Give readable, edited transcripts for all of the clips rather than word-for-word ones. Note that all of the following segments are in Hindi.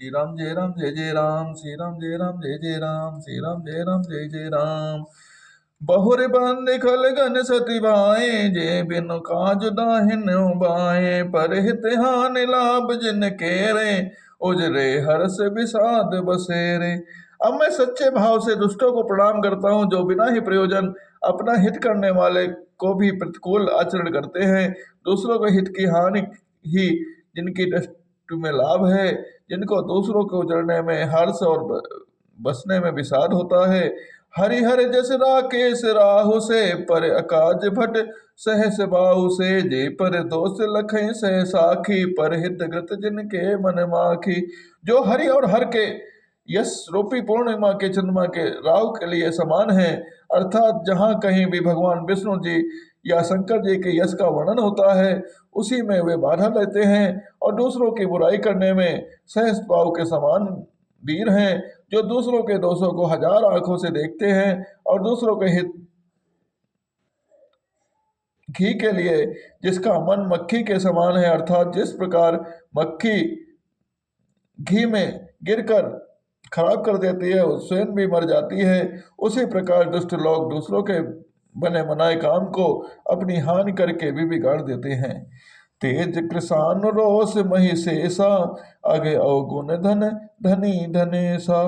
श्री राम जय राम जय जय राम, श्री राम जय राम जय जय राम, श्री राम जय राम जय जय राम। बहुर बंद खल गन सती भाए, जे बिनु काज दाहिन बाए। पर हित हानि लाभ जिन केरे, उजरे हर्ष विषाद बसेरे। अब मैं सच्चे भाव से दुष्टों को प्रणाम करता हूँ, जो बिना ही प्रयोजन अपना हित करने वाले को भी प्रतिकूल आचरण करते हैं। दूसरों के हित की हानि ही जिनकी दृष्टि में लाभ है, जिनको दूसरों को उजड़ने में हर्ष और बसने में विषाद होता है। हरिहर जस राकेश राहु से, पर अकाज भट सहस बाहु से। जे पर दोष लखई सह साखी, पर हित कृत जिनके मन माखी। जो हरि और हर के यश रूपी पूर्णिमा के चंद्रमा के राहु के लिए समान है, अर्थात जहाँ कहीं भी भगवान विष्णु जी या शंकर जी के यश का वर्णन होता है, उसी में वे बाधा लेते हैं और दूसरों की बुराई करने में सहस भाव के समान वीर हैं, जो दूसरों के दोषों को हजार आंखों से देखते हैं और दूसरों के हित घी के लिए जिसका मन मक्खी के समान है, अर्थात जिस प्रकार मक्खी घी में गिरकर खराब कर देती है, स्वयं भी मर जाती है, उसी प्रकार दुष्ट लोग दूसरों के बने बनाए काम को अपनी हानि करके भी बिगाड़ देते हैं। तेज कृषान रोष मही शेषा, अगे अवगुण धन धनी धनेसा।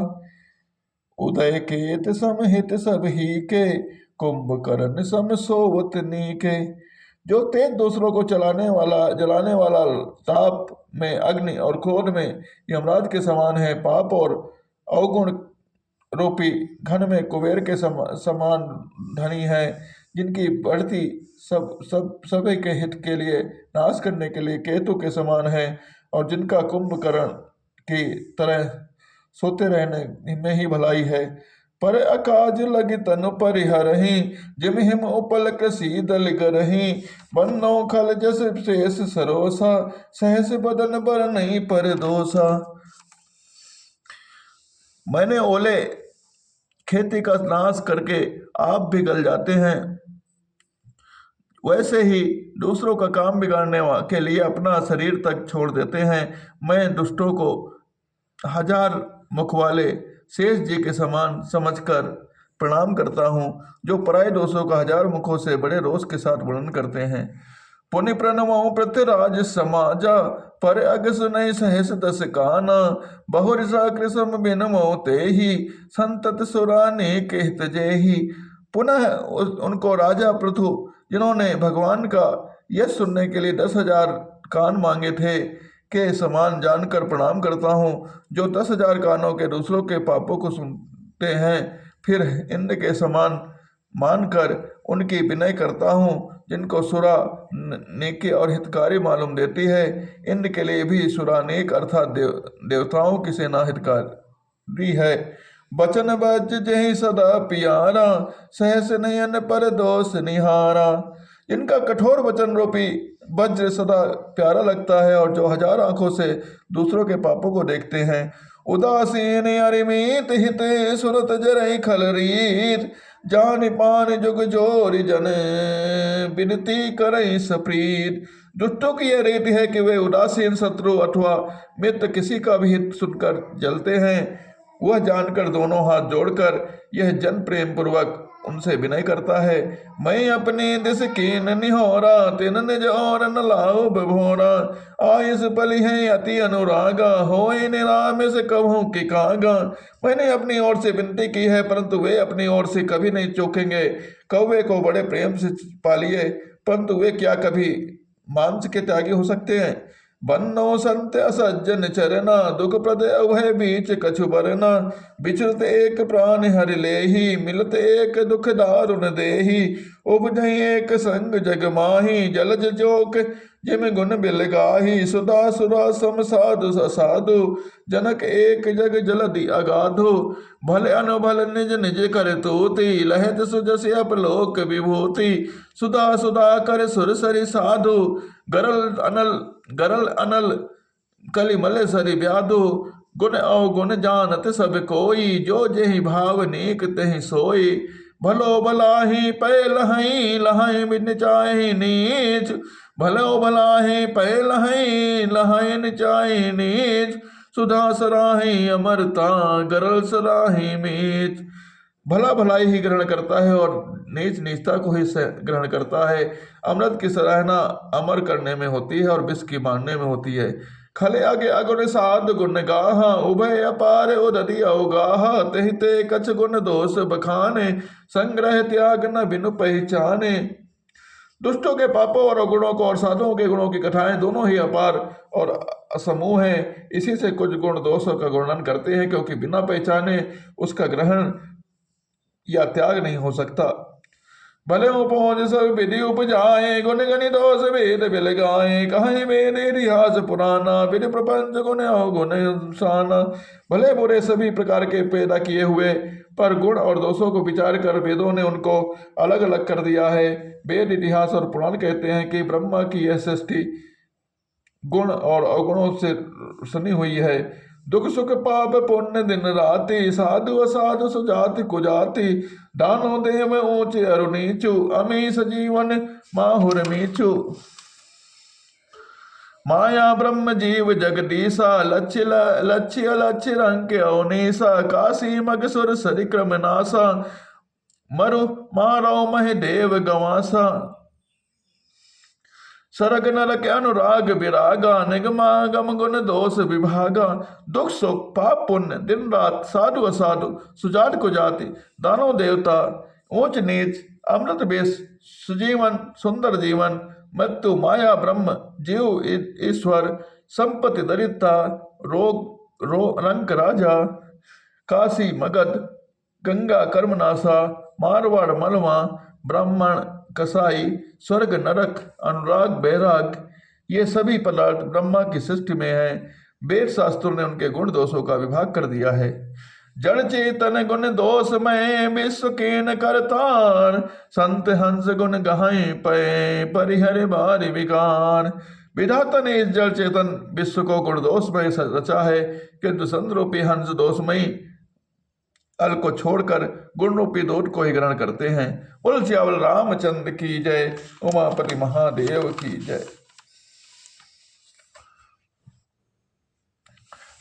उदय केत समहित सब ही के, कुंभकर्ण सम सोवत नीके। जो तेज दूसरों को जलाने वाला ताप में अग्नि और क्रोध में यमराज के समान है, पाप और अवगुण रूपी घन में कुबेर के समान धनी है, जिनकी बढ़ती सभी के हित के लिए नाश करने के लिए केतु के समान है, और जिनका कुंभकर्ण की तरह सोते रहने में ही भलाई है। पर अकाज लगी तनु परिहरहि, जिम हिम उपल कृषि दल करहि। बन्नो खल जस शेष सरोसा, सहस बदन बर नहीं पर दोसा। मैंने ओले खेती का नाश करके आप भी गल जाते हैं, वैसे ही दूसरों का काम बिगाड़ने के लिए अपना शरीर तक छोड़ देते हैं। मैं दुष्टों को हजार मुख वाले शेष जी के समान समझकर प्रणाम करता हूँ, जो पराये दोषों का हजार मुखों से बड़े रोष के साथ वर्णन करते हैं। पुनि प्रणमो पृथ्वीराज समाजा, पर अग सुनई सहस दस काना। बहुरिषा कृषम बिनमो तेहि, संतत सुराने कहत जेहि। पुनः उनको राजा पृथु, जिन्होंने भगवान का यश सुनने के लिए 10,000 कान मांगे थे, के समान जानकर प्रणाम करता हूँ, जो 10,000 कानों के दूसरों के पापों को सुनते हैं, फिर इंद्र के समान मानकर उनकी विनय करता हूँ, जिनको सुरा नेकी और हितकारी मालूम देती है। इंद्र के लिए भी सुरा नेक अर्थात देवताओं की सेना हितकारी है। बचन बज जहि सदा पियारा, सहस नयन पर दोष निहारा। इनका कठोर वचन रूपी वज्र सदा प्यारा लगता है, और जो हजार आंखों से दूसरों के पापों को देखते हैं। उदासीन अरिमीत हित, सुरत जरई खल रीत। जान पान जुग जोर जन, विनती करई सप्रीत। दुष्टों की यह रीति है कि वे उदासीन शत्रु अथवा मित्र किसी का भी हित सुनकर जलते हैं। वह जानकर दोनों हाथ जोड़कर यह जन प्रेम पूर्वक उनसे विनय करता है। मैं अपने दिस कीन निहोरा, तिन निज और न लाओ बभोरा। आयुष बलि है अति अनुरागा, होए निरामिष कभू की कागा। मैंने अपनी ओर से विनती की है, परंतु वे अपनी ओर से कभी नहीं चूकेंगे। कौवे को बड़े प्रेम से पालिए, परंतु वे क्या कभी मांस के त्यागी हो सकते हैं। बन्नो संत असज्जन चरना, दुख प्रद अभय बीच कछु बरना। बिचरत एक प्राण हरि लेहि, मिलत एक दुख दारुण देहि। उपजहि एक संग जग माही, जलज जोक जिम गुण बिल गाही। सुधा सुरा सम साधु साधु, जनक एक जग जलधि अगाधु। भले अनुभल निज निज कर तूति, लहत सुजस अपलोक विभूति। सुधा सुधा कर सुर सरि साधु, गरल अनल कलि मल सरि व्याधु। गुण अवगुण जानत सब कोई, जो जेहि भाव नीक तेहि सोई। भलो भलाहि पै लहई, लहई बिन चाहि नीच। भलो भलाहि पै लहई, लहई न चाहि नीच। सुधा सराही अमरता गरल सराही मीच। भला भलाई ही ग्रहण करता है और नीच नीचता को ही ग्रहण करता है। अमृत की सराहना अमर करने में होती है और विष की मारने में होती है। खले आगे अगुण साध गुण गाहा उभय अपार उदति अवगाहा तेहि ते कछ गुण दोष बखाने संग्रह त्याग न बिनु पहचाने। दुष्टों के पापों और अवगुणों को और साधुओं के गुणों की कथाएं दोनों ही अपार और असमूह हैं। इसी से कुछ गुण दोषों का वर्णन करते हैं, क्योंकि बिना पहचाने उसका ग्रहण या त्याग नहीं हो सकता। भले उपज सब विधि उपजाए गुण गणि दोष वेद बिल गाए कहीं वेद इतिहास पुराना विधि प्रपंच गुण अवगुण साना। भले बुरे सभी प्रकार के पैदा किए हुए, पर गुण और दोषों को विचार कर वेदों ने उनको अलग अलग कर दिया है। वेद इतिहास और पुराण कहते हैं कि ब्रह्मा की यह सृष्टि गुण और अवगुणों से सनी हुई है। दुख सुख पाप पुण्य दिन राति साधु असाधु सुजाति कुजाति दानो देव ऊंचे अरु नीचु अमीश जीवन माहुर मीचु। माया ब्रह्म जीव जगदीशा लक्ष्य लक्ष्य लक्ष्य रंग अवनीसा काशी मगसुर सरिक्रम नासा मरु मारो मह देव गवासा। सरग नरक अनुराग विरागा निगमागम गुण दोष विभागा। दुख सुख पाप पुण्य दिन रात साधु असाधु सुजात कुजाति दानव देवता ऊंच नीच अमृत विष सुजीवन सुंदर जीवन मृत्यु माया ब्रह्म जीव ईश्वर संपत्ति दरिद्रता रोग रंक राजा काशी मगध गंगा कर्मनाशा मारवाड़ मलवा ब्राह्मण कसाई स्वर्ग नरक अनुराग बैराग, ये सभी पदार्थ ब्रह्मा की सृष्टि में है। वेद शास्त्रों ने उनके गुण दोषों का विभाग कर दिया है। जड़ चेतन गुण दोष में विश्व केन करतार संत हंस गुण गहाई पे परिहर बारि विकार। विधाता ने इस जड़ चेतन विश्व को गुण दोष में रचा है, किंतु संत रूपी हंस दोषमयी अल को छोड़कर गुण रूपी दूत को ही ग्रहण करते हैं। बोल सियावल रामचंद्र की जय, उमापति महादेव की जय।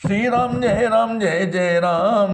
श्री राम जय जय राम।